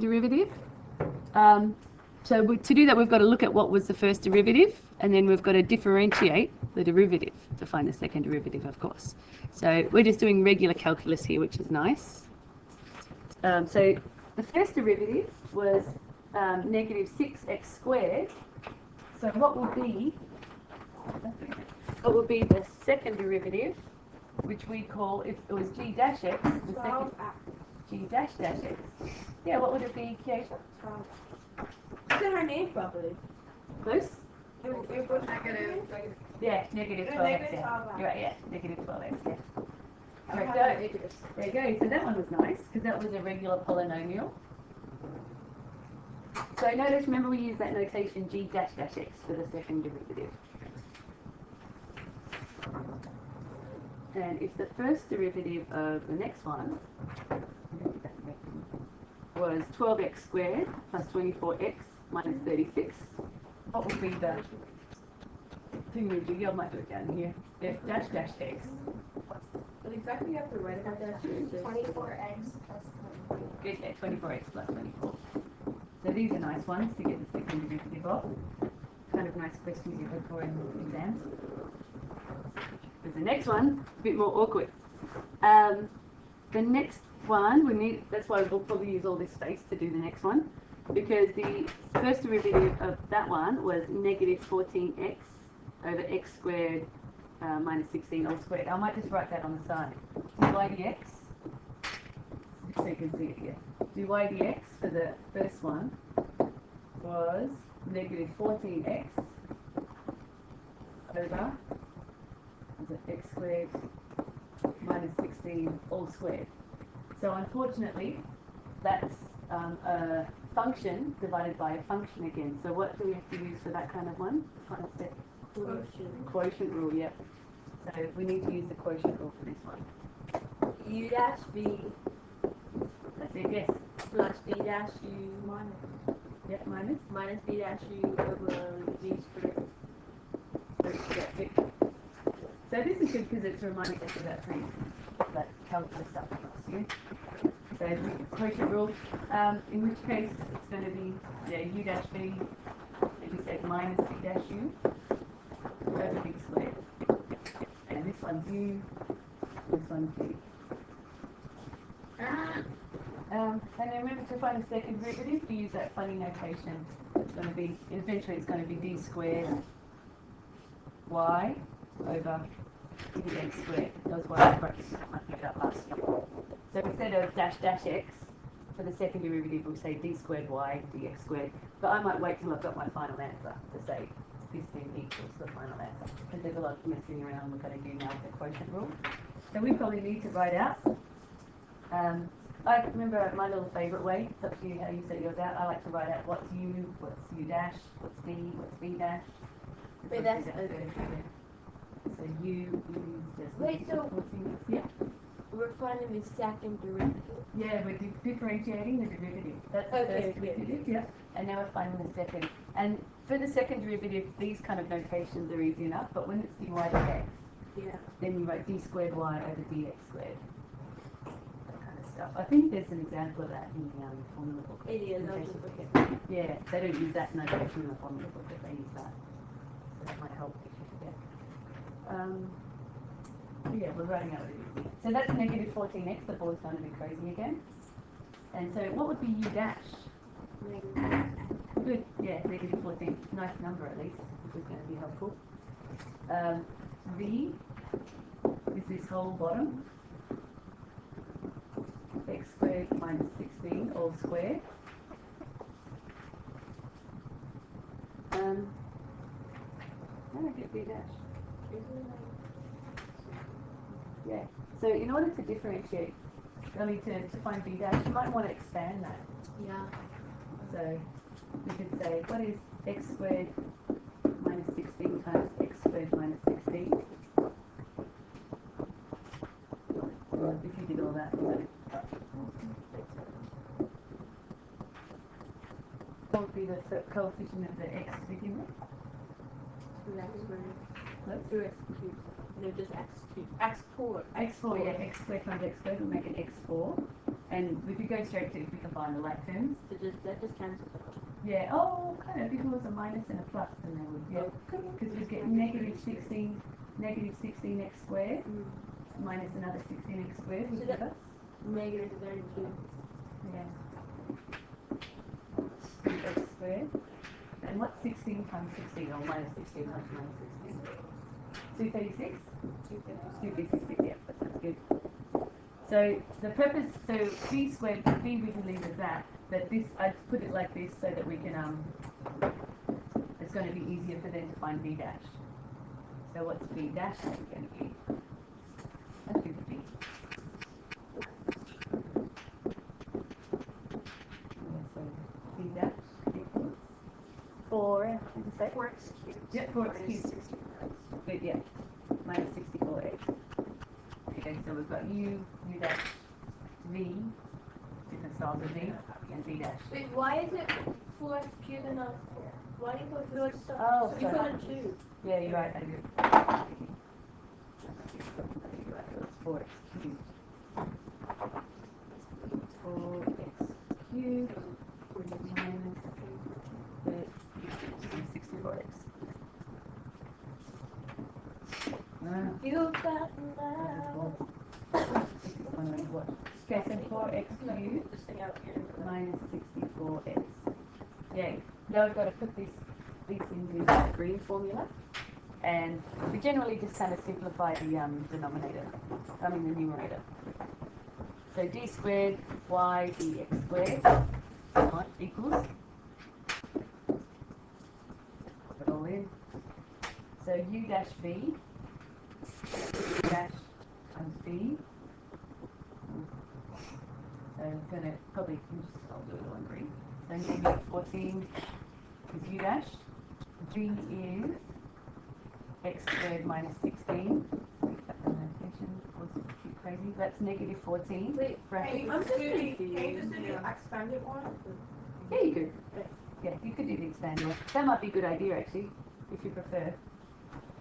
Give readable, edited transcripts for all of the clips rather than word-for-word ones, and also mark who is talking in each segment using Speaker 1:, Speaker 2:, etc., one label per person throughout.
Speaker 1: derivative. So to do that, we've got to look at what was the first derivative, and then we've got to differentiate the derivative to find the second derivative, of course. So we're just doing regular calculus here, which is nice. So the first derivative was negative 6x squared. So what would be the second derivative, which we call, if it was g dash x, the second g dash dash x. Yeah, what would it be, Keisha?
Speaker 2: 12. You said her name properly.
Speaker 1: Close?
Speaker 2: It was negative.
Speaker 1: Yeah, negative 12x.
Speaker 2: Negative
Speaker 1: Yeah.
Speaker 2: 12x.
Speaker 1: You're right, yeah, negative 12x. Yeah.
Speaker 2: Okay,
Speaker 1: There you go. So that one was nice because that was a regular polynomial. So notice, remember we use that notation g dash dash x for the second derivative. And if the first derivative of the next one was 12x squared plus 24x minus 36, what would be the thingamajig? I might do it down here. F dash dash x.
Speaker 2: But exactly you have to write about that.
Speaker 3: 24x plus 24.
Speaker 1: Okay, 24x plus 24. So these are nice ones to get the second derivative of. Kind of nice questions you look for in exams. There's the next one, a bit more awkward. The next one, that's why we'll probably use all this space to do the next one, because the first derivative of that one was negative 14x over x squared minus 16 all squared. I might just write that on the side. dy dx, so you can see it here. dy dx for the first one was negative 14x over x squared minus 16 all squared. So unfortunately, that's a function divided by a function again. So what do we have to use for that kind of one? Quotient rule, yep. So we need to use the quotient rule for this one.
Speaker 2: U dash B
Speaker 1: That's it, yes.
Speaker 2: plus B dash U minus.
Speaker 1: Yep, minus.
Speaker 2: Minus B dash U over G squared.
Speaker 1: That's it. So this is good because it's reminding us of that calculus stuff last year. So the quotient rule, in which case it's going to be u dash b, as you said, minus b dash u over b squared. And this one's u, this one's b. And then remember to find the second derivative, you use that funny notation. It's going to be, eventually it's going to be d squared y over x squared. That was what I picked up last year. So instead of dash dash x, for the second derivative we'll say d squared y dx squared. But I might wait till I've got my final answer to say this thing equals the final answer. Because there's a lot of messing around we've got to do now with the quotient rule. So we probably need to write out. I remember my little favourite way, it's up to you how you set yours out. I like to write out what's u dash, what's b dash.
Speaker 2: Wait, that's okay.
Speaker 1: So u is just
Speaker 2: Wait, so
Speaker 1: yeah.
Speaker 2: we're finding the second derivative.
Speaker 1: Yeah, we're differentiating the derivative. That's the first derivative, yeah. And now we're finding the second. And for the second derivative, these kind of notations are easy enough, but when it's dy dx, then you write d squared y over dx squared. That kind of stuff. I think there's an example of that in the formula book.
Speaker 2: It is, I'll just look at it.
Speaker 1: Yeah, they don't use that notation in the formula book, but they use that. So that might help if you forget. Yeah, we're writing out what it is. So that's negative 14x, the board's going to be crazy again. And so what would be u dash? Good, yeah, negative 14. Nice number at least, which is going to be helpful. V is this whole bottom. X squared minus 16 all squared. How do I get v dash? Yeah, so in order to differentiate, to find b dash, you might want to expand that.
Speaker 2: Yeah.
Speaker 1: So we could say, what is x squared minus 16 times x squared minus 16? Well, if you did all that, what would be the coefficient of the x to begin with?
Speaker 2: 2x squared.
Speaker 1: Let's
Speaker 2: 2x cubed. No, just x cubed. X4.
Speaker 1: x4, yeah, x squared times x squared will make it x4. And if you go straight to, if we combine the like terms,
Speaker 2: So that just cancels out.
Speaker 1: yeah, oh, kind of, if it was a minus and a plus, then they would, yeah. Because we get negative 16x squared minus another 16x squared would
Speaker 2: So
Speaker 1: give
Speaker 2: that-
Speaker 1: us,
Speaker 2: Negative 32.
Speaker 1: yeah, 3x squared. And what's 16 times 16, or minus 16 times minus 16? 236? 236, yeah, that sounds good. So the purpose, so b squared, b we can leave as that, but this, I put it like this so that we can, it's going to be easier for them to find b dash. So what's b dash going to be? Let's do the b. Yeah, so b dash equals 4, did you say?
Speaker 3: 4x cubed.
Speaker 1: Yep, 4x cubed. But yeah, minus 64x. Okay, so we've got u dash v, different styles of v, and v dash.
Speaker 2: Wait, why is it 4x cubed and not 4? Why do you put 4 stuff?
Speaker 1: Oh,
Speaker 2: You
Speaker 1: sorry.
Speaker 2: put in 2.
Speaker 1: Yeah, you're right, I do. You're right, it's 4x cubed. 4x cubed minus 64x.
Speaker 2: You got now.
Speaker 1: Okay, so 4x cubed
Speaker 2: This thing out here.
Speaker 1: minus 64x. Yeah, now we've got to put these into the green formula, and we generally just kind of simplify the denominator, the numerator. So d squared y dx squared equals, put it all in. So u dash v dash times v. So I'm going to probably, I'll do it all in green. So negative 14 is u dash. V is x squared minus 16. Crazy. That's negative 14.
Speaker 2: Wait,
Speaker 1: bracket.
Speaker 2: I'm just
Speaker 3: Can you
Speaker 2: confused.
Speaker 3: just do the expanded one?
Speaker 1: Yeah, you could. Yeah, you could do the expanded one. That might be a good idea actually, if you prefer.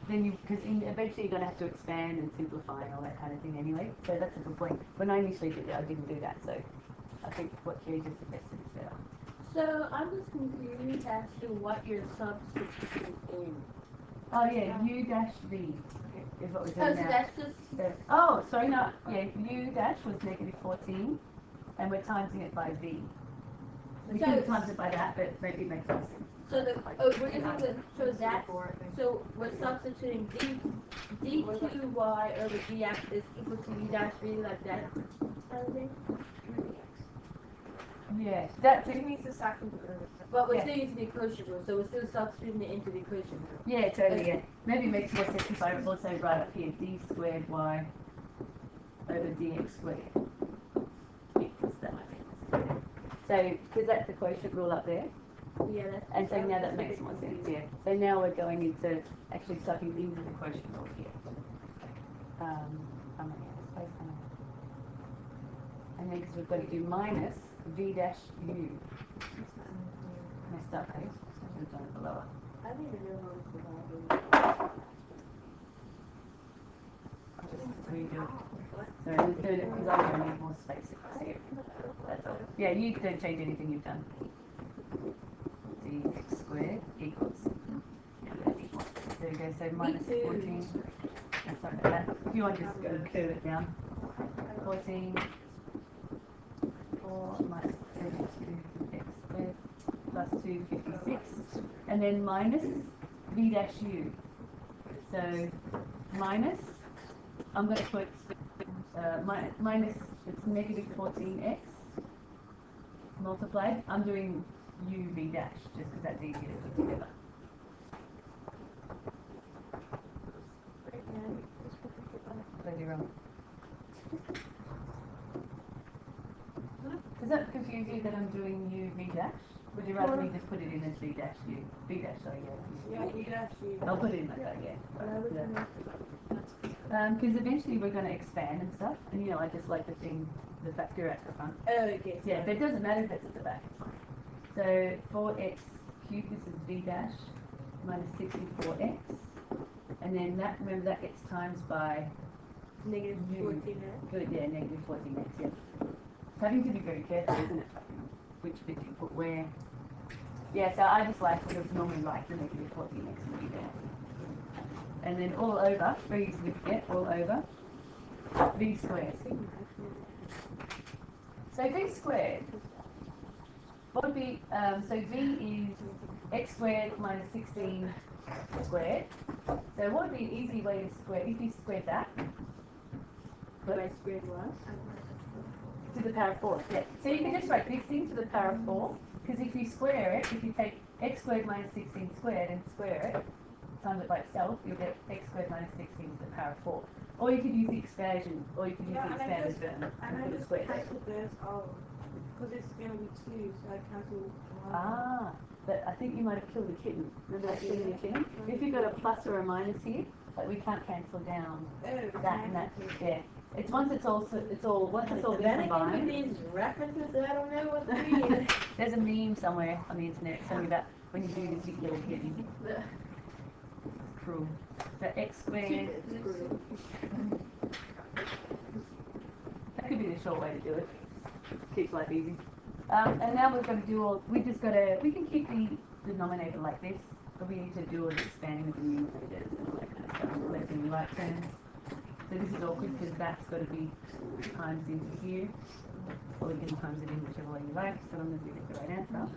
Speaker 1: Then you, because eventually you're going to have to expand and simplify and all that kind of thing anyway. So that's a good point. When I initially did it, I didn't do that. So I think what Kerry just suggested is better.
Speaker 2: So I'm just confused as to what you're substituting in.
Speaker 1: Oh yeah, u dash v is what we're
Speaker 2: Oh,
Speaker 1: doing
Speaker 2: so
Speaker 1: now.
Speaker 2: that's just
Speaker 1: Oh, sorry, no. Yeah, u dash was negative 14, and we're timesing it by v. We
Speaker 2: So-
Speaker 1: could have times it by that, but maybe it makes more sense.
Speaker 2: so the we're using the so we're substituting d2y over dx is equal to u dash v like that kind of thing.
Speaker 1: Yeah, that's
Speaker 3: It means the second derivative.
Speaker 2: But we're
Speaker 1: Yeah.
Speaker 2: still using the equation rule, so we're still substituting it into the equation rule.
Speaker 1: yeah, totally. Yeah, maybe it makes more sense if I also write up here d squared y over dx squared. Because that might make sense. So, because that's the quotient rule up there.
Speaker 2: Yeah, that's
Speaker 1: And so now that makes more sense, yeah. So now we're going into actually sucking into the quotient rule here. How many hours? Space, how many? And then because we've got to do minus v dash u. Messed up, eh? Should have done it below.
Speaker 2: I don't even know how this is
Speaker 1: I'll just redo it. Sorry, let's do it because I'm going to need more space across here. That's all. Yeah, you don't change anything you've done. Dx squared equals. There you go, so minus 14. Sorry about that. If you want to just go and curve it down. 14. 4 minus 32x squared plus 256. And then minus v dash u. So minus, I'm going to put minus, it's negative 14x multiplied. I'm doing u v dash just because that's easier to put together. Completely wrong. Does that confuse you that I'm doing u v dash? Would you rather me just put it in as v dash u? V dash, sorry, yeah.
Speaker 3: Yeah, you can actually.
Speaker 1: I'll put it in like that, yeah. Because eventually we're going to expand and stuff, and I just like the factor at the front.
Speaker 2: Oh, okay.
Speaker 1: Yeah, but it doesn't matter if it's at the back, it's fine. So 4x cubed, this is v dash minus 64x, and then that, remember that gets times by
Speaker 2: Negative
Speaker 1: u.
Speaker 2: 14x.
Speaker 1: Good, yeah, negative 14x, yeah. having to be very careful, isn't it? Which bit you put where. Yeah, so I just like sort of normally write the negative 40 next to it there. And then all over, very easy to forget, all over, v squared. So v squared, what would be, so v is x squared minus 16 squared. So what would be an easy way to square, if you squared that?
Speaker 2: But I squared what?
Speaker 1: To the power of 4, yeah. So you can just write this thing to the power of 4, because if you square it, if you take x squared minus 16 squared and square it, times it by itself, you'll get x squared minus 16 to the power of 4. Or you could use the expansion, or you could use the expanded term and put a square there.
Speaker 3: This because it's going to be 2, so I cancel 1.
Speaker 1: Ah, but I think you might have killed a kitten. Remember that killing a kitten? If you've got a plus or a minus here, like we can't cancel down that and that. Yeah. It's once it's all once it's all been combined.
Speaker 2: These references that I don't know what they mean.
Speaker 1: There's a meme somewhere on the internet something about when you do this, you kill a kitten. It's cruel. The x squared. That could be the short way to do it. Keeps life easy. And now we've got to do all. We can keep the denominator like this, but we need to do all the expanding with the numerators and all that kind of stuff. Left and right terms. So this is awkward because that's got to be times into here. Or we can times it in whichever way you like, so long as we get the right answer.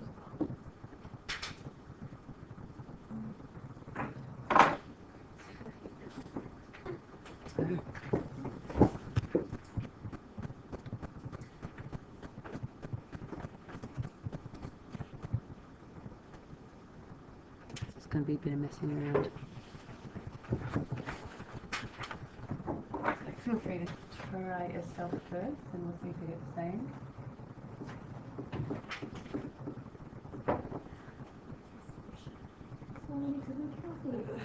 Speaker 1: It's going to be a bit of messing around. Feel free to try yourself first and we'll see if you get the same.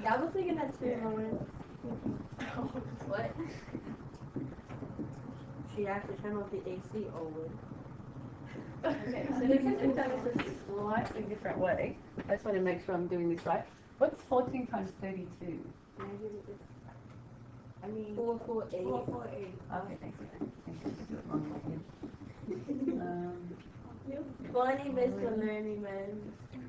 Speaker 2: I was thinking that too, moment. What? She actually turned off the AC always.
Speaker 1: Okay, so this is done in a slightly different way. I just want to make sure I'm doing this right. What's 14 times 32?
Speaker 3: I mean,
Speaker 2: 448.
Speaker 3: 448.
Speaker 1: Okay, thanks. I think I do it wrong again.
Speaker 2: Funny Mr. Learning Man.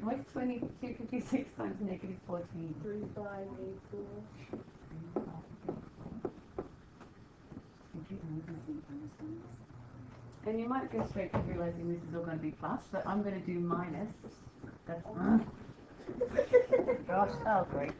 Speaker 1: What's 2256 times negative 14?
Speaker 2: 3584.
Speaker 1: And you might go straight to realizing this is all going to be plus, but I'm going to do minus. That's gosh, oh great.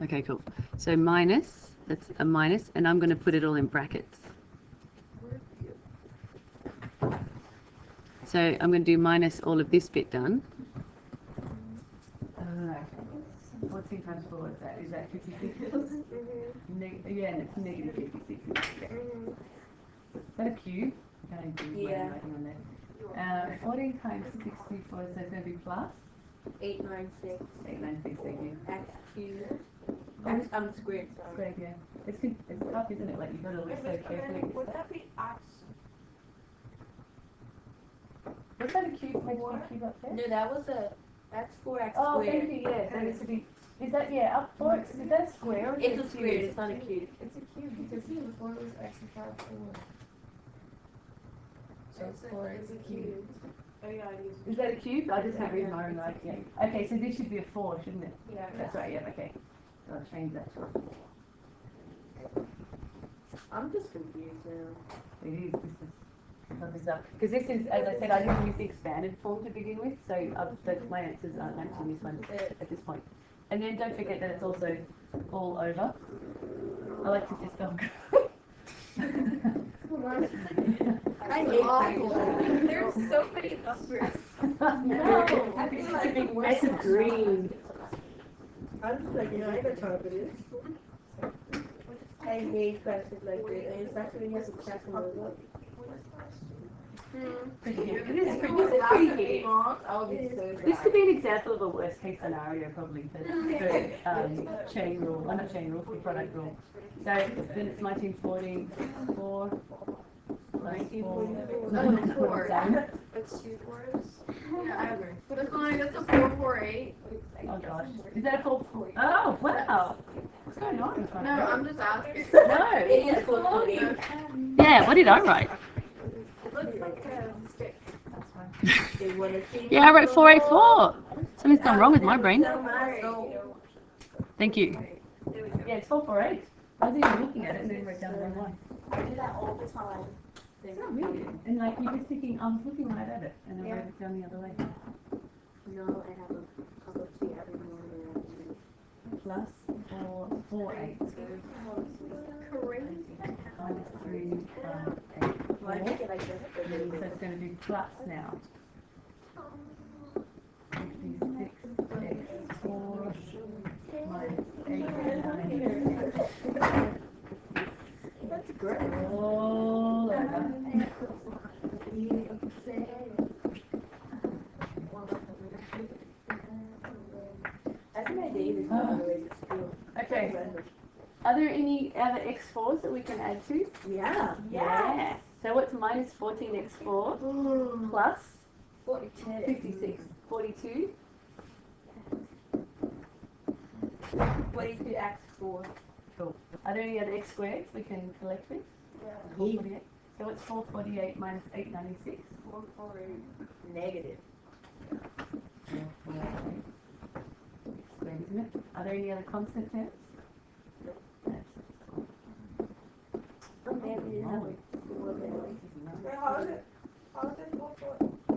Speaker 1: Okay, cool. So minus, that's a minus, and I'm going to put it all in brackets. So I'm going to do minus all of this bit done. 14 times 4 is that 56? Yeah, and it's negative 56. Is that a cube? I can't even do writing on there. 14 times 64, so it's going to be plus?
Speaker 2: 896.
Speaker 1: 896, thank you.
Speaker 2: X cubed. I'm squared, sorry.
Speaker 1: Squared, yeah. It's tough, isn't it? Like, you've got to look so carefully.
Speaker 3: Would that be X?
Speaker 1: Was that a cube? Maybe a cube up there?
Speaker 2: No, that was that's 4x
Speaker 1: Oh,
Speaker 2: squared.
Speaker 1: thank you, yeah. That needs to be, is that, yeah, up 4x, is that a square or is
Speaker 2: It's
Speaker 1: it
Speaker 2: a square, it's not a cube.
Speaker 3: It's a cube because before it was X and power 4. So it's 4 is a cube. Oh yeah, it is.
Speaker 1: Is that a cube? I just can't read my own right, yeah. Okay, so this should be a 4, shouldn't it?
Speaker 3: Yeah.
Speaker 1: That's right, yeah, okay. So I'll change that to a 4.
Speaker 2: I'm just confused now.
Speaker 1: It is, this is up. Because this is, as I said, I didn't use the expanded form to begin with, so my answers aren't matching this one at this point. And then don't forget that it's also all over. I like to just go.
Speaker 2: I hate
Speaker 3: awful. There's so many numbers.
Speaker 1: No, I think it's a big mess of green.
Speaker 2: I'm just like, I know what it is. I hate questions like this, and especially when you have to check them over.
Speaker 1: Pretty good. It is pretty good.
Speaker 3: I would be so
Speaker 1: This could be an example of a worst case scenario probably for chain rule, not chain rule, for product rule. So then it's 1940, 4, plus 4.
Speaker 2: That's 4.
Speaker 3: It's 2 fours.
Speaker 2: Yeah, I agree. That's fine. That's a 448.
Speaker 1: Oh gosh. Is that a 4? Oh, wow. What's going on? in front
Speaker 2: No,
Speaker 1: of you?
Speaker 2: I'm just asking.
Speaker 1: No.
Speaker 2: It is 448.
Speaker 1: Yeah, what did I write?
Speaker 2: It looks like a stick.
Speaker 1: Yeah, I wrote 484. Something's gone wrong with my brain. Thank you. Yeah, it's 448. I was even looking at it and then wrote down the wrong one.
Speaker 2: I do that all the time.
Speaker 1: It's not weird. And like you were thinking, I was looking right at it and then wrote it down the other way.
Speaker 2: No, I have a cup of tea every morning.
Speaker 1: Plus 448.
Speaker 2: Crazy.
Speaker 1: Minus 3, 5, 8, 4.
Speaker 2: I think I did it.
Speaker 1: So it's going to be plus now. 56 x 4 minus 8 minus 6.
Speaker 2: That's great.
Speaker 1: All over. Okay. Are there any other x4s that we can add to?
Speaker 2: Yeah.
Speaker 1: Yeah. So what's minus 14x4 plus 56? 42.
Speaker 2: 42x4.
Speaker 1: Cool. Are there any other x squares we can collect with?
Speaker 2: Yeah.
Speaker 1: 448. So what's 448 minus 896?
Speaker 2: 448. Negative.
Speaker 1: 448. Squared, isn't it? Are there any other constant terms?
Speaker 2: Oh, man, we didn't have
Speaker 1: Holy.
Speaker 3: How is it 448?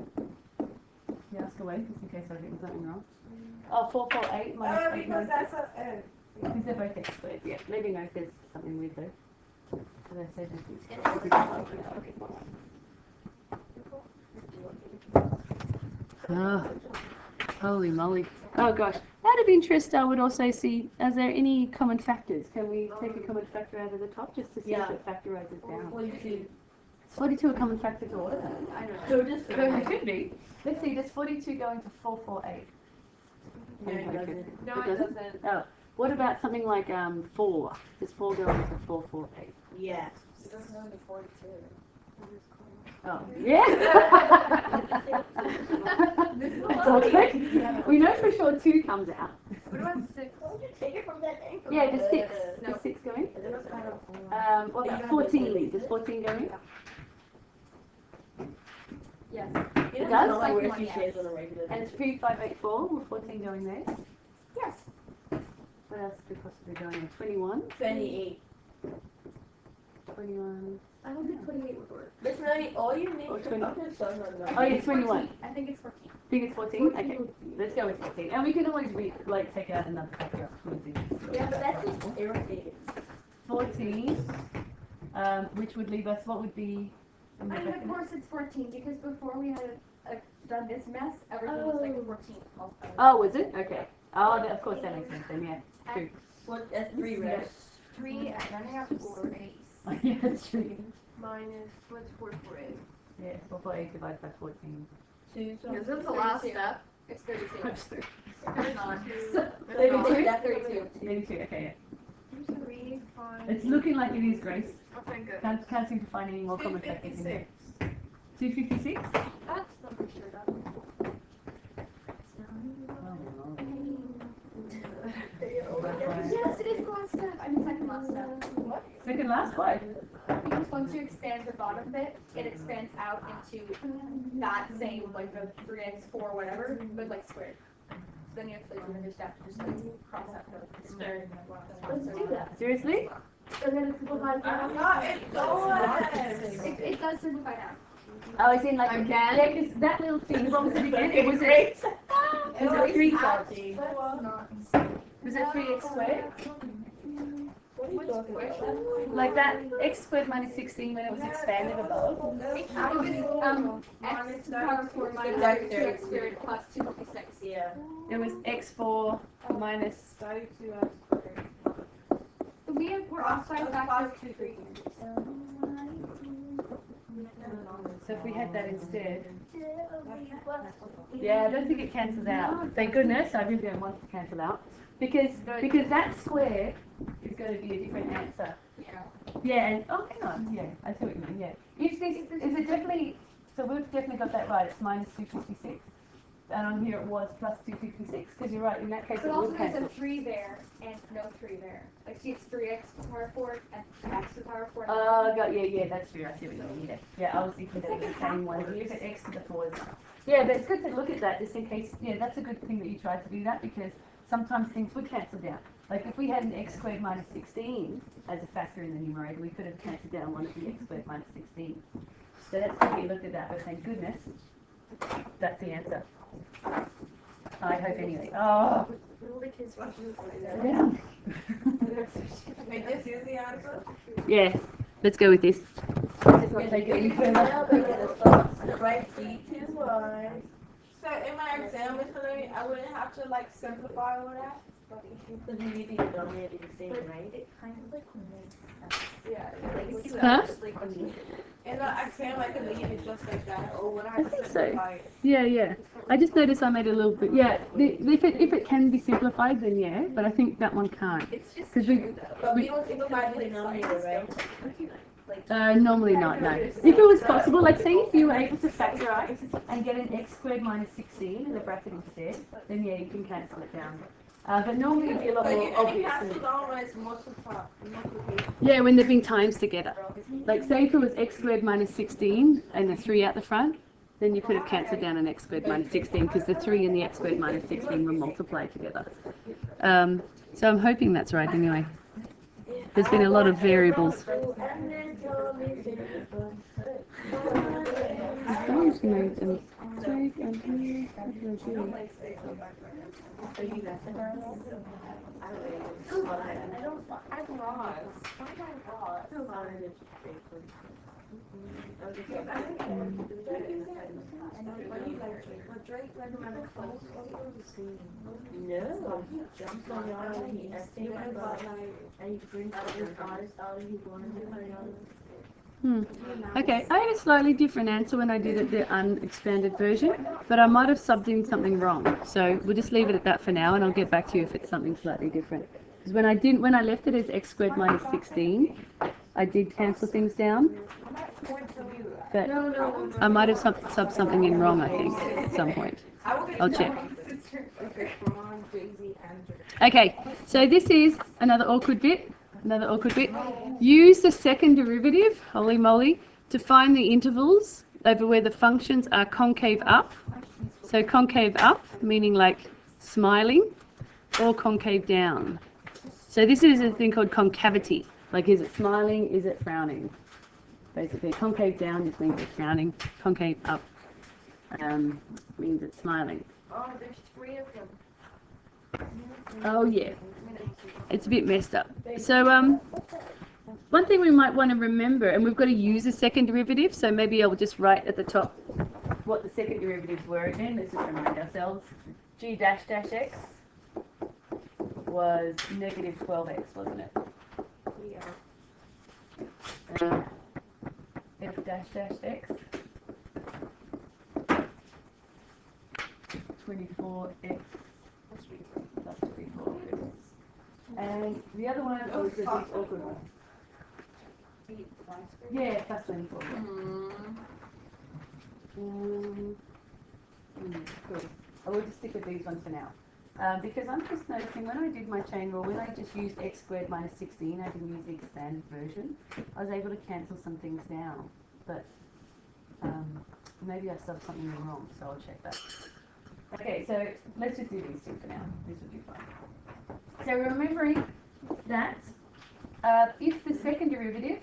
Speaker 1: Yeah, ask away just in case I get something wrong. Oh, 448 minus
Speaker 3: Oh, because
Speaker 1: 896.
Speaker 3: that's a.
Speaker 1: Because they're both x squared, yeah. Let me know if there's something weird though. Because I said holy moly. Oh gosh. Out of interest, I would also see, are there any common factors? Can we take a common factor out of the top just to see if it factorizes down?
Speaker 2: 42.
Speaker 1: Is 42 a common factor to all of them?
Speaker 2: I don't know. So
Speaker 1: It could be. Let's see, does 42 go into 448?
Speaker 2: No, it doesn't.
Speaker 1: No, it doesn't. Oh, what about something like 4? Does 4 go into 448?
Speaker 2: Yes. It doesn't go into 42.
Speaker 1: Oh, yeah. Okay. We know for sure 2 comes out.
Speaker 2: What about 6? Why you take it from that angle?
Speaker 1: Yeah, does 6?
Speaker 2: No.
Speaker 1: Does 6 go in?
Speaker 2: It doesn't matter.
Speaker 1: What about 14? Does 14 go in?
Speaker 2: Yes.
Speaker 1: It does?
Speaker 2: Like where she shares on a regular.
Speaker 1: And 3, 5, 8, 4, will 14 go in there?
Speaker 2: Yes.
Speaker 1: What else could possibly go in there? 21?
Speaker 2: 28.
Speaker 1: 21.
Speaker 2: I don't think 28 would work. That's not all you need.
Speaker 1: Or 20.
Speaker 2: Oh,
Speaker 1: Oh, yeah, 21.
Speaker 2: I think it's 14.
Speaker 1: Think it's 14? Okay, let's go with 14. And we can always take out another factor up.
Speaker 2: Yeah, but that's just irritating.
Speaker 1: 14, which would leave us, what would be?
Speaker 4: I mean, of course it's 14 because before we had done this mess, everything was like 14.
Speaker 1: Oh, was it? Okay. Oh, of course that makes sense then, yeah. True.
Speaker 2: What? That's 3, right?
Speaker 4: 3 and then I have 4 8.
Speaker 1: Yeah, that's true.
Speaker 3: Minus, what's 448?
Speaker 1: Yeah, 448 divided by 14.
Speaker 2: 2.
Speaker 3: Is this the last step?
Speaker 4: It's 32.
Speaker 2: It's not.
Speaker 1: 32?
Speaker 2: That's 32.
Speaker 1: 32, okay,
Speaker 3: 3, 5.
Speaker 1: yeah. It's looking like it is, Grace.
Speaker 3: Oh, thank goodness.
Speaker 1: Can't seem to find any more common factors in there.
Speaker 3: 256.
Speaker 1: 256?
Speaker 4: That's the for sure. Yes, it is the last step. I mean, second last step.
Speaker 3: What?
Speaker 1: Second last, what?
Speaker 4: Because once you expand the bottom bit, it expands out into that same, like the 3x4 whatever, but like squared. So then you have to like, just have to just like cross out the squared.
Speaker 2: Let's do that.
Speaker 1: Seriously?
Speaker 4: And then it simplifies down. It does simplify down.
Speaker 1: Oh, it's in like
Speaker 3: Again?
Speaker 1: Yeah, because that little thing from the beginning, it was great. Was it 3 Was it 3x squared?
Speaker 2: What are you talking about?
Speaker 1: Like that x squared minus 16 when it was expanded above?
Speaker 4: X to the power of 4 minus 2x squared plus 256.
Speaker 2: Yeah.
Speaker 1: It was x4 minus.
Speaker 3: 32x squared.
Speaker 4: We're offside factor.
Speaker 1: So if we had that instead. Yeah, I don't think it cancels out. Thank goodness, I really don't want it to cancel out. Because that square is going to be a different answer.
Speaker 4: Yeah.
Speaker 1: Yeah, and oh, hang on. Yeah, I see what you mean. Yeah. If this is it definitely? So we've definitely got that right. It's minus 256, and on here it was plus 256. Because you're right. In that case,
Speaker 4: But
Speaker 1: it
Speaker 4: also
Speaker 1: would
Speaker 4: there's
Speaker 1: cancel.
Speaker 4: a 3 there and no 3 there. Like see, it's 3x to the power 4 and x to the power 4.
Speaker 1: Got yeah, that's true. I see what you mean. Yeah, I was thinking that was the same one. If you look at x to the 4s. Yeah, but it's good to look at that just in case. Yeah, that's a good thing that you tried to do that because sometimes things would cancel down. Like if we had an x squared minus 16 as a factor in the numerator, we could have cancelled down one of the x squared minus 16. So that's good you looked at that, but thank goodness that's the answer. I hope anyway. Oh, sit down.
Speaker 3: Wait, this is the answer?
Speaker 1: Yeah, let's go with this. Let's not take it any further.
Speaker 3: Right, E2y. So in my exam, Miss Hillary, I wouldn't have to like simplify all that?
Speaker 2: Because you need to denominator the same, right? It kind of like
Speaker 3: Yeah.
Speaker 1: Huh?
Speaker 3: In the exam, I can leave it just like that, or would I have to
Speaker 1: think so.
Speaker 3: simplify it?
Speaker 1: Yeah. I just noticed I made it a little bit. Yeah, if it can be simplified, then yeah. But I think that one can't.
Speaker 4: It's just
Speaker 1: Because we
Speaker 4: true though.
Speaker 3: But we don't simplify the
Speaker 2: denominator, right?
Speaker 1: normally not. No. If it was possible, like say if you were able to factorize and get an x squared minus 16 in the bracket instead, then yeah, you can cancel it down. But normally it'd be a lot
Speaker 3: But
Speaker 1: more
Speaker 3: you only
Speaker 1: obvious.
Speaker 3: have to know when it's multiplication.
Speaker 1: Yeah, when they're being times together. Like say if it was x squared minus 16 and a 3 out the front, then you could have cancelled down an x squared minus 16 because the 3 and the x squared minus 16 will multiply together. So I'm hoping that's right anyway. There's been a lot of variables.
Speaker 2: No, jumps on your arm and he estimated about and he brings out his honest out and he's going to
Speaker 1: Okay, I had a slightly different answer when I did it the unexpanded version, but I might have subbed in something wrong. So we'll just leave it at that for now, and I'll get back to you if it's something slightly different. Because when I left it as x squared minus 16, I did cancel things down. But I might have subbed something in wrong, I think, at some point. I'll check. Okay, so this is another awkward bit. Use the second derivative, holy moly, to find the intervals over where the functions are concave up. So concave up, meaning like smiling, or concave down. So this is a thing called concavity. Like, is it smiling? Is it frowning? Basically, concave down just means it's frowning. Concave up means it's smiling.
Speaker 2: Oh, there's 3 of them.
Speaker 1: Oh yeah, it's a bit messed up. So one thing we might want to remember, and we've got to use a second derivative, so maybe I'll just write at the top what the second derivatives were again. Let's just remind ourselves. G dash dash x was negative 12x, wasn't it?
Speaker 3: Yeah.
Speaker 1: F dash dash x 24x plus 34x. And the other one was the big awkward one. Yeah, plus 24. Cool. I will just stick with these ones for now. Because I'm just noticing when I did my chain rule, when I just used x squared minus 16, I didn't use the expanded version, I was able to cancel some things down. But maybe I subbed something wrong, so I'll check that. Okay, so let's just do these two for now. This would be fine. So remembering that if the second derivative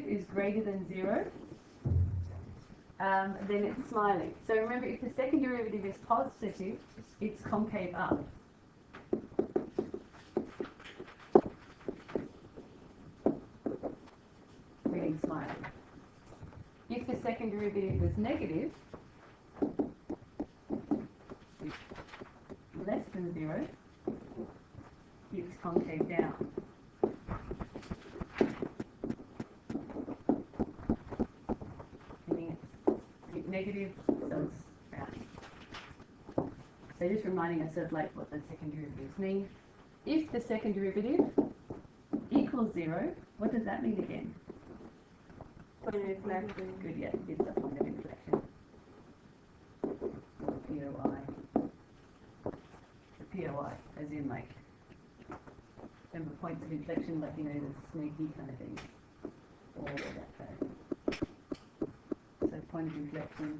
Speaker 1: is greater than 0, then it's smiling. So remember, if the second derivative is positive, it's concave up. Meaning smiling. If the second derivative is negative, less than 0, it's concave down. Meaning it's negative, so it's rounding. So just reminding us of like what the second derivatives mean. If the second derivative equals 0, what does that mean again?
Speaker 2: Point of inflection.
Speaker 1: Good, yeah, it's a point of inflection. POI. The POI, as in like, remember points of inflection, like, you know, the snaky kind of thing. Or that kind of. So point of inflection.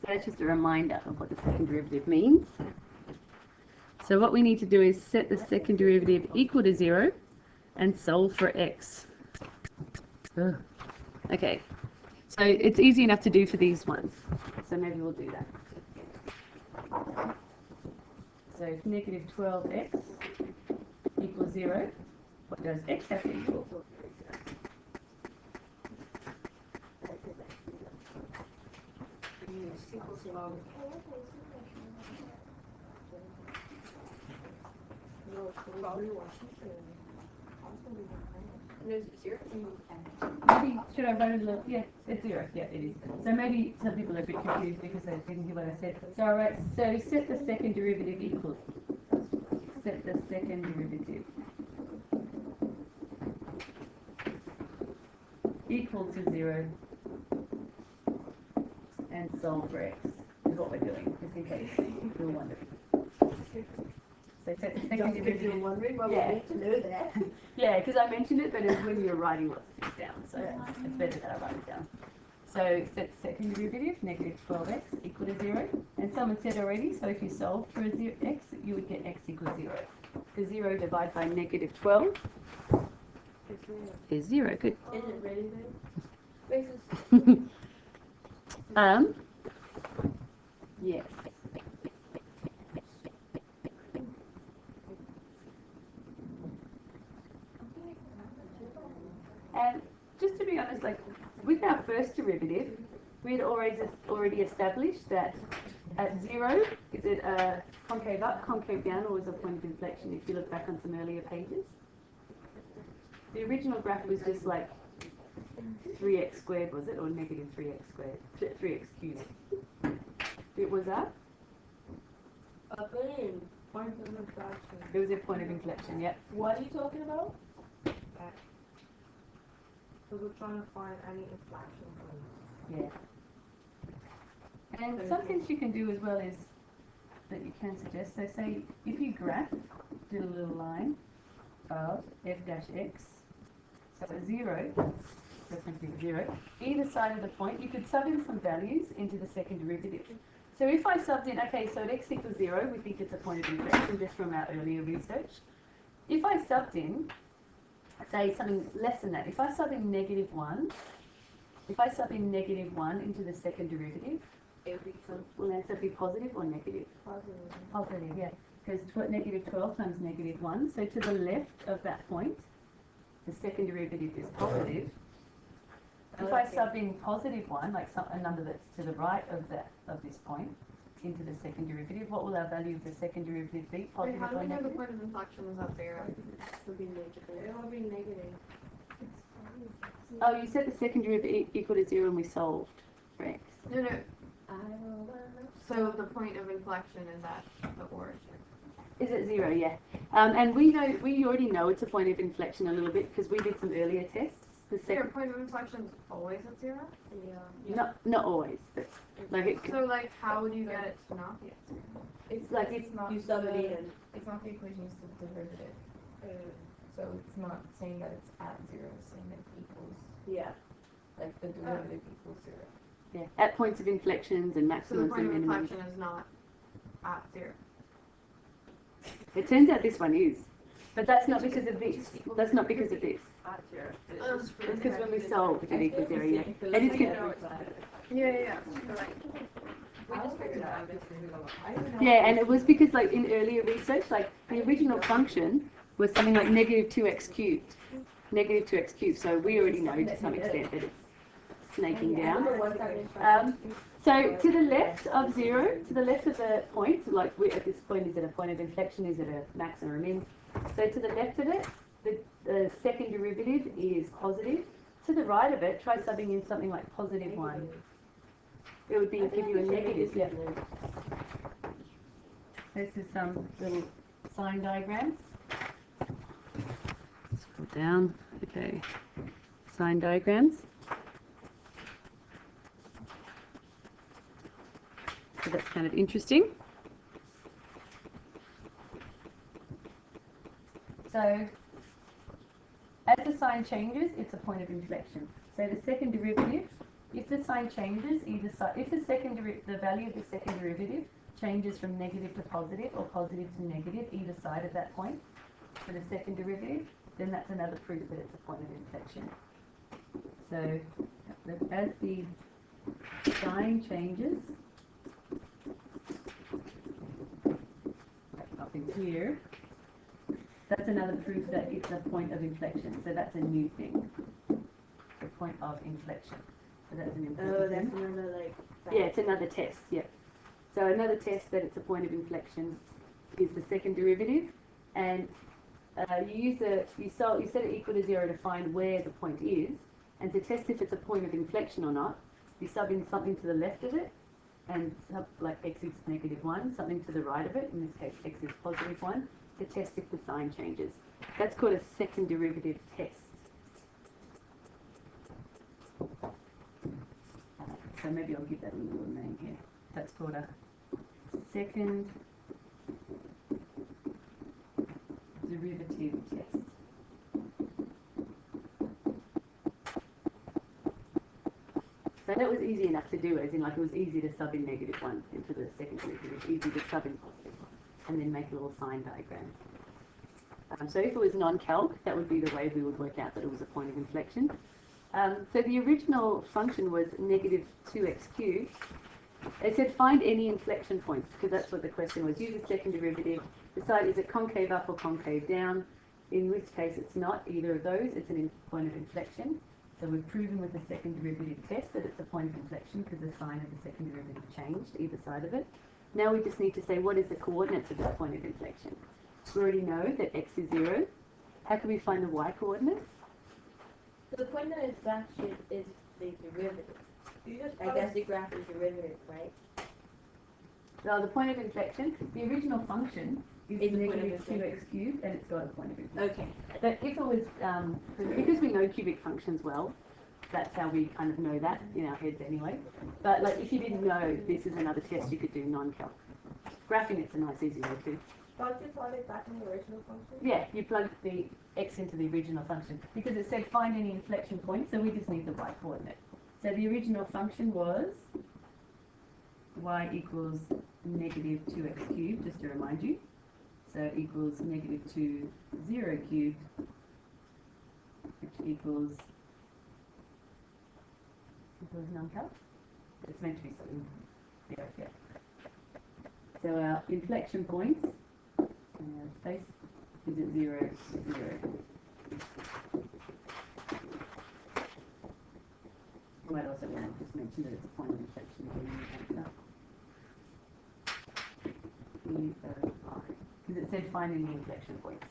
Speaker 1: So that's just a reminder of what the second derivative means. So what we need to do is set the second derivative equal to 0 and solve for x. Ugh. Okay, so it's easy enough to do for these ones. So maybe we'll do that. So if negative 12x equals 0, what does x have to equal? Maybe, should I write it a little? Yeah, it's 0. Yeah, it is. So maybe some people are a bit confused because they didn't hear what I said. So alright, so set the second derivative equal. Set the second derivative equal to 0 and solve for x is what we're doing, just in case you're wondering. So set the second derivative.
Speaker 2: You're wondering, well,
Speaker 1: Yeah.
Speaker 2: we need to know that.
Speaker 1: Yeah, because I mentioned it, but it's when you're writing lots of things down, so it's better that I write it down. So set the second derivative, negative 12x equal to 0. And someone said already, so if you solve for a x, you would get x equals 0. Because 0 divided by negative 12 is 0. Good.
Speaker 2: Is it really
Speaker 4: Basis.
Speaker 1: Yes. And just to be honest, like with our first derivative, we had already established that at 0, is it a concave up, concave down, or is a point of inflection if you look back on some earlier pages? The original graph was just like 3x squared, was it? Or negative 3x squared? 3x cubed. It was that?
Speaker 2: Up in point of inflection.
Speaker 1: It was a point of inflection, yep.
Speaker 2: What are you talking about? Because we're trying to find any inflection points.
Speaker 1: Yeah. And some things you can do as well is that you can suggest. So say if you graph, do a little line of f dash x, so a 0, that's going to be 0, either side of the point, you could sub in some values into the second derivative. So if I subbed in, okay, so at x equals 0, we think it's a point of inflection just from our earlier research. If I subbed in, say something less than that, if I sub in negative 1, into the second derivative, will answer be positive or negative?
Speaker 2: Positive.
Speaker 1: Positive, yeah. Because negative 12 times negative 1, so to the left of that point, the second derivative is positive. If I sub in positive 1, like a number that's to the right of this point, into the second derivative, what will our value of the second derivative be? Positive
Speaker 3: How do
Speaker 1: or
Speaker 3: we know the
Speaker 1: negative?
Speaker 3: point of inflection is at 0?
Speaker 2: It will be negative. It will be negative.
Speaker 1: Oh, you said the second derivative equal to 0 and we solved for x.
Speaker 3: No, no.
Speaker 2: I don't know.
Speaker 3: So the point of inflection is at the origin.
Speaker 1: Is it 0? Yeah. And we already know it's a point of inflection a little bit because we did some earlier tests. The
Speaker 3: Your
Speaker 1: second,
Speaker 3: point of inflection is always at 0?
Speaker 2: Yeah.
Speaker 1: not always, but like it,
Speaker 3: So, like, how would you get it to not be at 0?
Speaker 5: It's
Speaker 1: Like
Speaker 5: it's not
Speaker 2: You sub it
Speaker 5: the-
Speaker 2: in.
Speaker 5: It's not the equation, it's the derivative. So it's not saying that it's at 0, it's saying that it equals,
Speaker 2: Yeah.
Speaker 5: like the derivative equals 0.
Speaker 1: yeah, at points of inflections and
Speaker 3: So the
Speaker 1: maximums
Speaker 3: point
Speaker 1: and
Speaker 3: of
Speaker 1: minimums.
Speaker 3: inflection is not at 0.
Speaker 1: It turns out this one is, but that's not because of this. That's not because of this. It's because when we solve it equals 0, yeah. And it's good.
Speaker 3: Yeah.
Speaker 1: Yeah, and it was because like in earlier research, like the original function was something like negative 2x cubed. Negative 2x cubed, so we already know to some extent that it's snaking down. So to the left of 0, to the left of the point, like at this point, is it a point of inflection, is it a max or a min? So to the left of it, the second derivative is positive. to the right of it, try subbing in something like positive 1. It would be give you a negative. Yeah. This is some little sign diagrams. Scroll down. Okay. Sign diagrams. So that's kind of interesting. So as the sign changes, it's a point of inflection. So the second derivative, if the sign changes, either side, if the value of the second derivative changes from negative to positive or positive to negative, either side of that point for the second derivative, then that's another proof that it's a point of inflection. So as the sign changes, up in here, that's another proof that it's a point of inflection. So that's a new thing. The point of inflection. So that's an important
Speaker 2: Oh,
Speaker 1: thing.
Speaker 2: that's another like.
Speaker 1: Yeah, it's another test. Yeah. So another test that it's a point of inflection is the second derivative, and you set it equal to 0 to find where the point is, and to test if it's a point of inflection or not, you sub in something to the left of it, and like x is -1, something to the right of it, in this case x is +1, to test if the sign changes. That's called a second derivative test. So maybe I'll give that a little name here. That's called a second derivative test. So that was easy enough to do, as in like it was easy to sub in -1 into the second derivative, easy to sub in positive, and then make a little sign diagram. So if it was non-calc, that would be the way we would work out that it was a point of inflection. So the original function was -2x cubed. It said find any inflection points, because that's what the question was. Use a second derivative, decide is it concave up or concave down. In which case it's not either of those, it's a point of inflection. So we've proven with the second derivative test that it's a point of inflection because the sign of the second derivative changed, either side of it. Now we just need to say what is the coordinates of that point of inflection. We already know that x is 0. How can we find the y coordinates?
Speaker 2: So the point of inflection is the derivative.
Speaker 3: You just
Speaker 2: I guess the graph is derivative, right?
Speaker 1: Well, the point of inflection, the original function is
Speaker 2: Is the point of
Speaker 1: -2x cubed, and it's got a point of inflection.
Speaker 2: Okay.
Speaker 1: But if it was, because we know cubic functions well, that's how we kind of know that in our heads anyway. But like, if you didn't know, this is another test you could do non-calc. Graphing it's a nice easy way too.
Speaker 3: Don't you plug it back in the original function?
Speaker 1: Yeah, you plug the x into the original function because it said find any inflection point, so we just need the y coordinate. So the original function was y equals -2x cubed, just to remind you. So equals -2 0 cubed, which equals non-calc. It's meant to be something. Yeah. So our inflection points, space, is at 0, 0. You might also want to just mention that it's a point of inflection again. Because it said find any inflection points.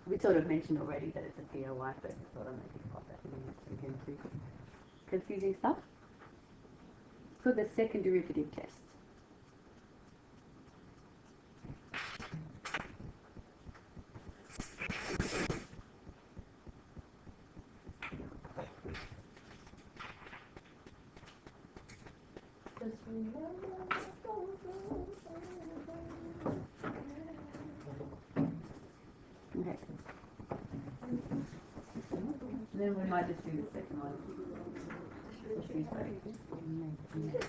Speaker 1: We sort of mentioned already that it's a POI, but I thought I'd make it pop that in again too. Confusing stuff? It's called the second derivative test. Okay. Then we might just do the second one.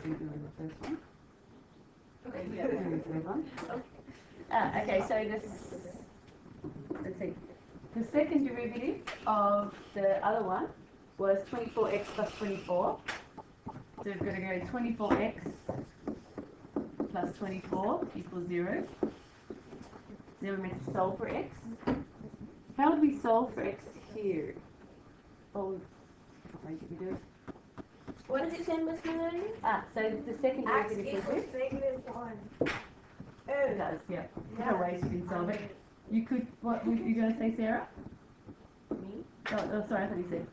Speaker 1: Doing the first one.
Speaker 4: Okay.
Speaker 1: Yeah, and the third one. Okay, so this, let's see. The second derivative of the other one was 24x plus 24. So we've got to go 24x plus 24 equals 0. Then we're meant to solve for x. How would we solve for x here? Oh, what did we do?
Speaker 2: What does it say, Miss Melanie?
Speaker 1: So the second
Speaker 3: X
Speaker 1: derivative is
Speaker 3: equals
Speaker 1: this.
Speaker 3: -1.
Speaker 1: It does, yeah. There are ways you can solve it. You could, what were you going to say, Sarah?
Speaker 2: Me?
Speaker 1: Oh, sorry, I thought you said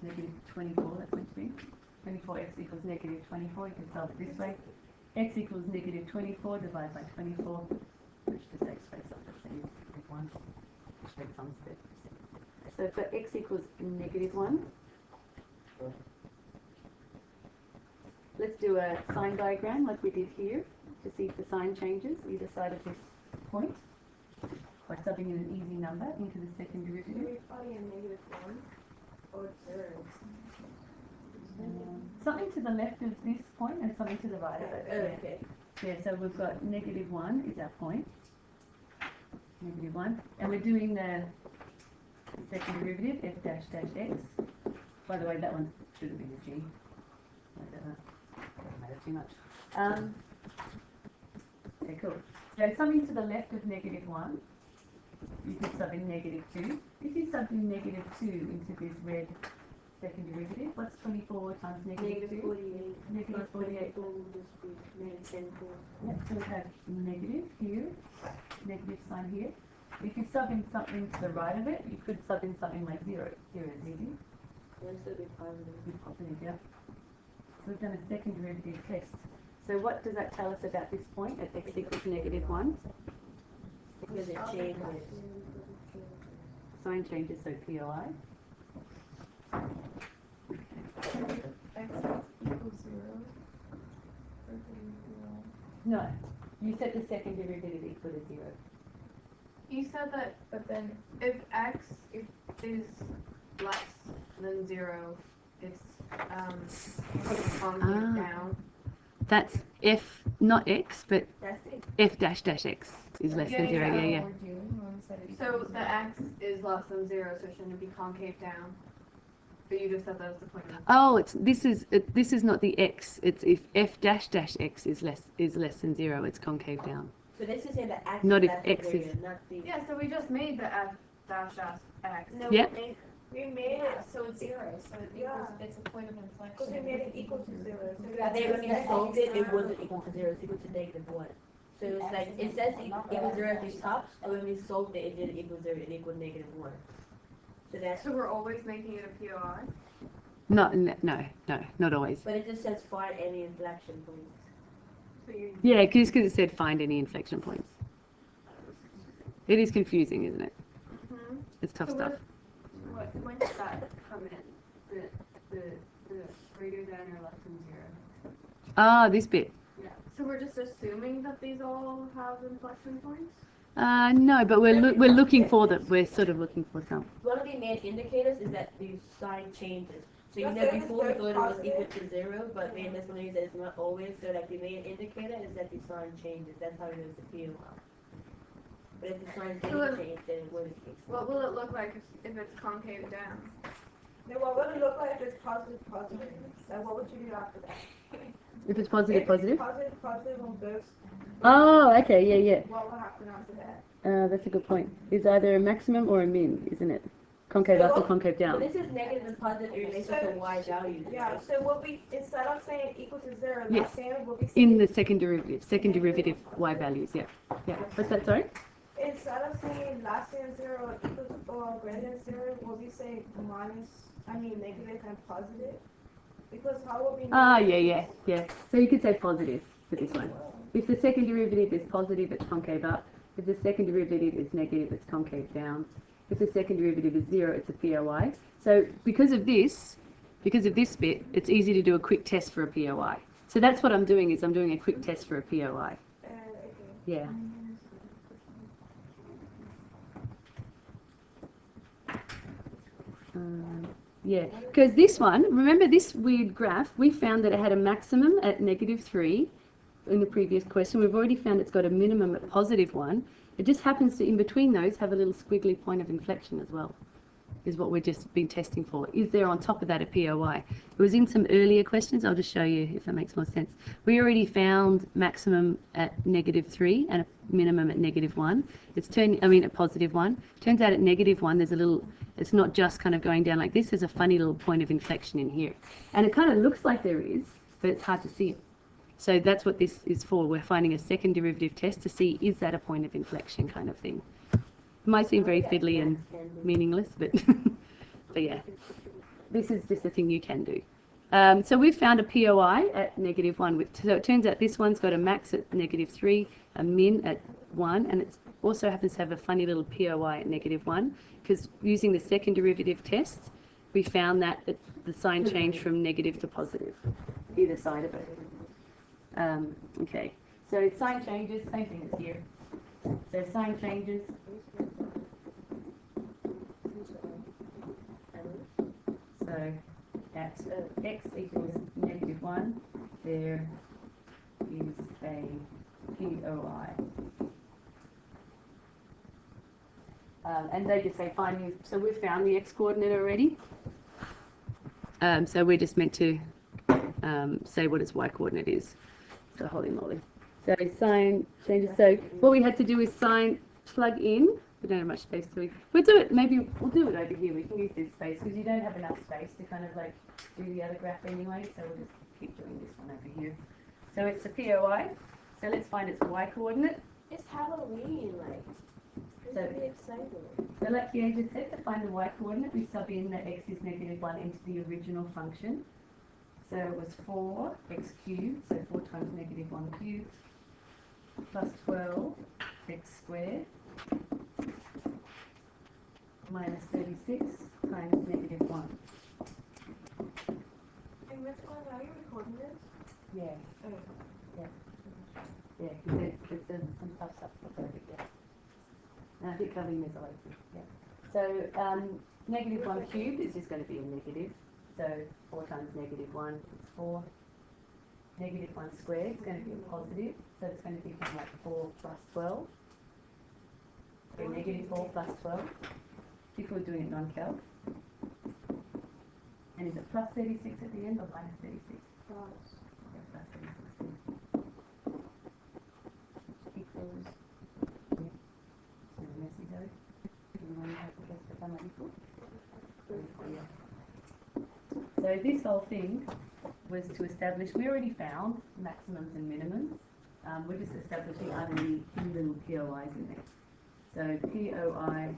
Speaker 1: negative 24, that's meant to be. 24x equals negative 24, you can solve it this way. X equals negative 24 divided by 24, which just takes space up the same as 1. Which becomes 30%. So for x equals negative 1, let's do a sign diagram like we did here to see if the sign changes either side of this point by subbing in an easy number into the second
Speaker 2: Can
Speaker 1: derivative.
Speaker 2: we find a negative 1 or 0?
Speaker 1: Something to the left of this point and something to the right of it.
Speaker 2: Okay.
Speaker 1: Yeah, so we've got negative 1 is our point. Negative 1. And we're doing the second derivative, f dash dash x. By the way, that one should have been a g. I don't know. Doesn't matter too much. Okay, cool. So something to the left of negative 1, you could sub in negative 2. If you sub in negative 2 into this red second derivative, what's 24 times negative 2?
Speaker 2: Negative 48.
Speaker 1: Negative 48.
Speaker 2: Will just be negative 10.
Speaker 1: Yep, so we have negative here, negative sign here. If you sub in something to the right of it, you could sub in something like 0. 0 is easy.
Speaker 2: Yes, it'll be positive.
Speaker 1: With positive, yeah. So we've done a second derivative test. So what does that tell us about this point at x equals negative 1?
Speaker 2: Because it changes.
Speaker 1: Sign changes, so POI.
Speaker 5: X equals 0.
Speaker 1: No, you set the second derivative equal to 0.
Speaker 4: You said that
Speaker 5: But then
Speaker 4: if x is less than 0, it's
Speaker 1: Ah.
Speaker 4: down.
Speaker 1: That's f, not x, but
Speaker 2: That's it.
Speaker 1: f dash dash x is less than 0, yeah, yeah.
Speaker 5: we're doing one side of
Speaker 4: So the x is less than 0, so shouldn't it be concave down? But you just said that was the point.
Speaker 1: Oh, this is not the x. It's if f dash dash x is less than 0, it's concave down.
Speaker 2: So this is saying the x
Speaker 1: Not
Speaker 2: is
Speaker 1: if
Speaker 2: less
Speaker 1: x
Speaker 2: than
Speaker 1: is-
Speaker 2: 0, not the...
Speaker 4: Yeah, so we just made the f dash dash x.
Speaker 2: No,
Speaker 1: Yep.
Speaker 2: we made it,
Speaker 5: So it's 0. So it equals, it's a point of inflection.
Speaker 2: because we made it equal to 0. So
Speaker 5: Yeah,
Speaker 2: then when you solved it, it wasn't equal to 0, it's equal to negative 1. So it's like, it says equal 0 at the top, but when we solved it, it didn't equal 0, it equaled negative 1. So that's,
Speaker 4: So we're always making it a POI?
Speaker 1: No, not always.
Speaker 2: but it just says find any inflection points.
Speaker 4: So you
Speaker 1: Yeah, just because it said find any inflection points. It is confusing, isn't it? It's tough
Speaker 4: So
Speaker 1: stuff.
Speaker 4: what when does that come in? The greater than or less than 0?
Speaker 1: Ah, this bit.
Speaker 4: Yeah. So we're just assuming that these all have inflection points?
Speaker 1: No, but we're looking for them. We're sort of looking for some.
Speaker 2: One of the main indicators is that the sign changes. So you know before we thought it was equal to 0, but then this one is that it's not always. So like the main indicator is that the sign changes. That's how it is the POI. But if the sign didn't change, then it wouldn't be.
Speaker 4: What will it look like if it's concave down?
Speaker 3: Then what would it look like if it's positive, positive? Like what would you do after that?
Speaker 1: If it's positive,
Speaker 3: If
Speaker 1: positive.
Speaker 3: it's positive, positive on both,
Speaker 1: Oh, okay, yeah.
Speaker 3: what will happen after that?
Speaker 1: That's a good point. It's either a maximum or a min, isn't it? Concave up or concave
Speaker 2: So
Speaker 1: down.
Speaker 2: this is negative and positive in relation to y values.
Speaker 3: Yeah, so what we, instead of saying equal to 0,
Speaker 1: Yes.
Speaker 3: last saying what we
Speaker 1: In the second derivative y values, yeah. Yeah. What's that, sorry?
Speaker 3: instead of saying less than 0 or equal to or greater than 0, will we say negative and positive? Because how will we know?
Speaker 1: Ah, yeah. So you could say positive for this one. If the second derivative is positive, it's concave up. If the second derivative is negative, it's concave down. If the second derivative is 0, it's a POI. So because of this bit, it's easy to do a quick test for a POI. So that's what I'm doing, is I'm doing a quick test for a POI.
Speaker 3: Okay.
Speaker 1: Yeah. Yeah, because this one, remember this weird graph, we found that it had a maximum at -3 in the previous question. We've already found it's got a minimum at +1. It just happens to, in between those, have a little squiggly point of inflection as well, is what we've just been testing for. Is there on top of that a POI? It was in some earlier questions. I'll just show you if that makes more sense. We already found maximum at -3 and a minimum at -1. It's a +1. Turns out at -1 there's a little, it's not just kind of going down like this, there's a funny little point of inflection in here. And it kind of looks like there is, but it's hard to see it. So that's what this is for. We're finding a second derivative test to see, is that a point of inflection kind of thing. might seem very fiddly and meaningless, but but yeah, this is just a thing you can do. So we've found a POI at -1. So it turns out this one's got a max at -3, a min at 1, and it also happens to have a funny little POI at -1, because using the second derivative test, we found that the sign changed from negative to positive, either side of it. Okay, so sign changes, same thing as here. So sign changes. So at x equals -1, there is a POI. And they just say, fine, so we've found the x coordinate already. So we're just meant to say what its y coordinate is. So holy moly. So sign changes. So what we had to do is plug in. We don't have much space, do we? We'll do it, maybe we'll do it over here. We can use this space because you don't have enough space to kind of like do the other graph anyway. So we'll just keep doing this one over here. So it's a POI. So let's find its y coordinate.
Speaker 2: It's Halloween, like.
Speaker 1: So,
Speaker 2: It's really exciting.
Speaker 1: So like Pierre just said, to find the y coordinate, we sub in that x is -1 into the original function. So it was 4x cubed, so 4 times -1 cubed, plus 12 x squared, minus 36 times -1.
Speaker 3: And which one are you recording this?
Speaker 1: Yeah.
Speaker 3: Oh.
Speaker 1: Yeah, because it's some tough stuff to go yeah. And I think covering this away. Yeah. So -1 cubed is just going to be a negative. So 4 times -1 is 4. -1 squared is going to be a positive. So it's going to become like 4 plus 12. So -4 plus 12. If we're doing it non-calc. And is it plus 36 at the end or minus 36?
Speaker 3: Plus.
Speaker 1: Yeah, plus 36. Equals. Messy though. Anyone have to guess what that equal? So this whole thing was to establish, we already found maximums and minimums. We're just establishing are there any little POIs in there. So POI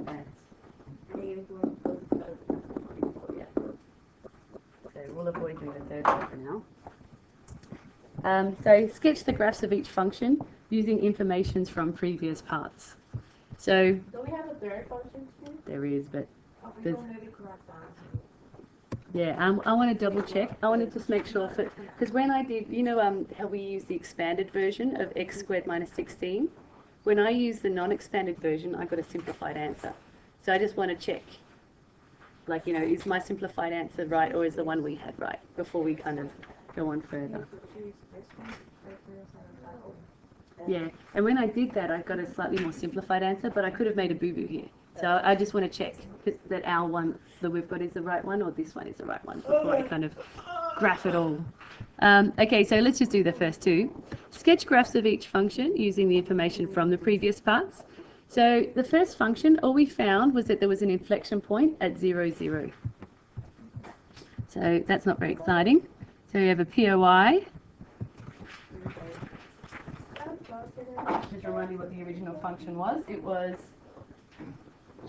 Speaker 1: at yeah. So we'll avoid doing the third one for now. So sketch the graphs of each function using information from previous parts. So
Speaker 2: Do we have a third function too?
Speaker 1: there is, but
Speaker 3: Oh, we
Speaker 1: There's-
Speaker 3: don't know the correct answer.
Speaker 1: yeah, I want to double check. I want to just make sure because when I did, you know, how we use the expanded version of x squared minus 16. When I use the non-expanded version, I got a simplified answer. So I just want to check, like, you know, is my simplified answer right or is the one we had right before we kind of go on further. Yeah, and when I did that, I got a slightly more simplified answer, but I could have made a boo-boo here. So I just want to check that our one that we've got is the right one or this one is the right one before I kind of graph it all. Okay, so let's just do the first two. Sketch graphs of each function using the information from the previous parts. So the first function, all we found was that there was an inflection point at 0, 0. So that's not very exciting. So we have a POI. Just remind you what the original function was. It was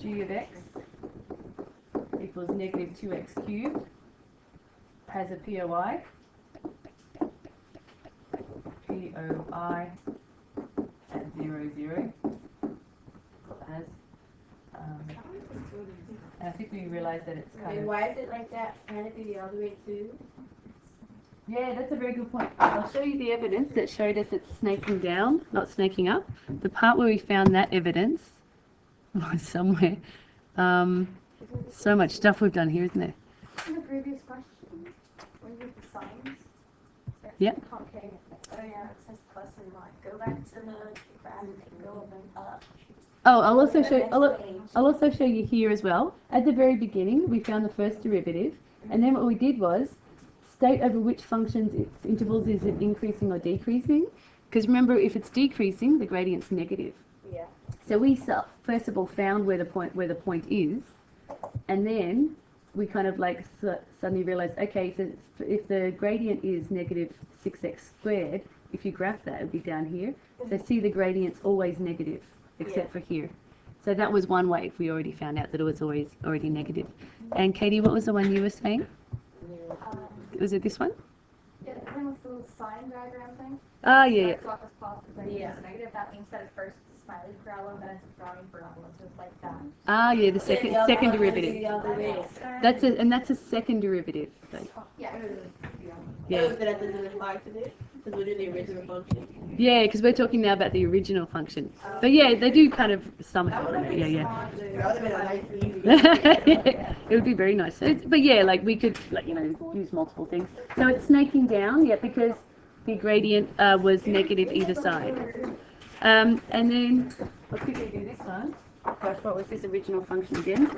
Speaker 1: g of x equals -2x cubed, has a POI, POI at 0, 0, has, and I think we realised that it's kind
Speaker 2: And
Speaker 1: of,
Speaker 2: why is it like that? Can it be the other way too?
Speaker 1: yeah, that's a very good point. I'll show you the evidence that showed us it's snaking down, not snaking up. The part where we found that evidence was somewhere. So much stuff we've done here, isn't there?
Speaker 4: In the previous question, where you have the signs.
Speaker 1: Yep.
Speaker 4: Okay. Oh yeah, it says plus and minus. Go back to the graph and go up.
Speaker 1: Oh, I'll also show you here as well. At the very beginning, we found the first derivative, and then what we did was state over which functions its intervals is it increasing or decreasing. Because remember, if it's decreasing, the gradient's negative.
Speaker 2: Yeah.
Speaker 1: So we first of all found where the point is, and then we kind of like suddenly realized, okay, so if the gradient is -6x squared, if you graph that, it would be down here. So see, the gradient's always negative. except for here. So that was one way if we already found out that it was already negative. And Katie, what was the one you were saying? Was it this one?
Speaker 4: Yeah, I think it's the little sign diagram thing.
Speaker 1: Ah, yeah.
Speaker 4: Starts off as positive, then it's negative. That means that at first it's smiley parallel, then it's frowning parallel, so it's like that.
Speaker 1: Ah, yeah, the second derivative.
Speaker 2: That's
Speaker 1: That's a second derivative. So,
Speaker 4: Yeah.
Speaker 1: yeah.
Speaker 2: But that doesn't apply to this, because we're doing the original function.
Speaker 1: Yeah, because we're talking now about the original function. But yeah, they do kind of somehow. Yeah. It would be very nice. But yeah, like we could, like, use multiple things. So it's snaking down, yeah, because the gradient was negative either side. And then I'll quickly do this one. Gosh, what was this original function again?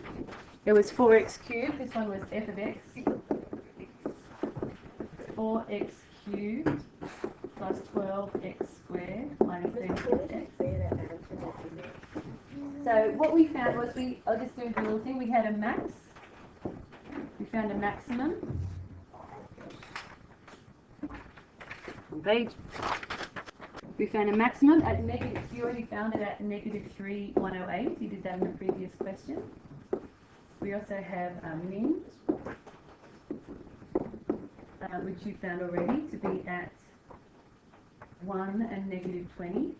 Speaker 1: It was 4x cubed. This one was f of x. 4x cubed plus 12x squared minus 36x. So what we found was I'll just do the little thing, we had a max, we found a maximum, on page, we found a maximum at negative, you already found it at negative 3, 108, you did that in the previous question. We also have a min, which you found already to be at 1 and negative 20.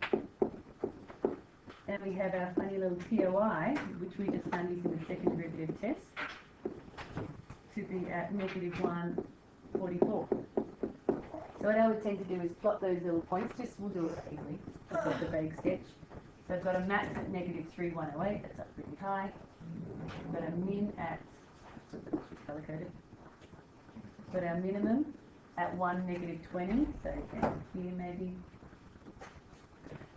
Speaker 1: And we have our funny little POI, which we just found using the second derivative test, to be at negative 144. So what I would tend to do is plot those little points, we'll do it vaguely, just like the vague sketch. So I've got a max at negative 3, 108, that's up pretty high. I've got a min at, color coded. Got our minimum at 1, negative 20, so okay, here maybe.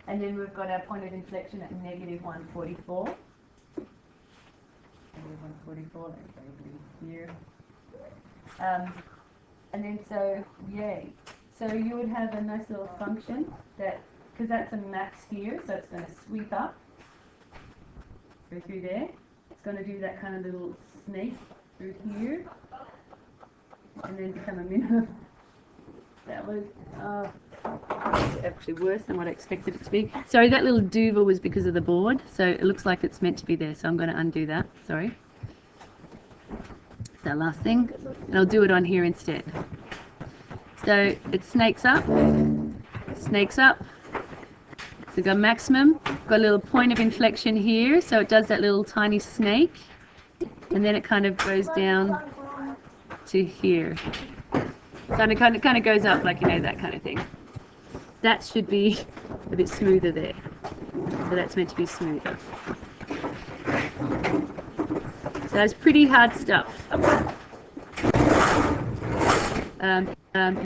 Speaker 1: And then we've got our point of inflection at negative 144. Negative 144, that's maybe here. And then so, yay. So you would have a nice little function that, because that's a max here, so it's going to sweep up, go through there. It's going to do that kind of little snake through here, and then become a minimum. That was actually worse than what I expected it to be. Sorry, that little duva was because of the board, so it looks like it's meant to be there, so I'm going to undo that. Sorry. It's our last thing, and I'll do it on here instead. So it snakes up. So we've got maximum, got a little point of inflection here, so it does that little tiny snake, and then it kind of goes down to here. So it kind of goes up, like, that kind of thing. That should be a bit smoother there. So that's meant to be smoother. So that's pretty hard stuff.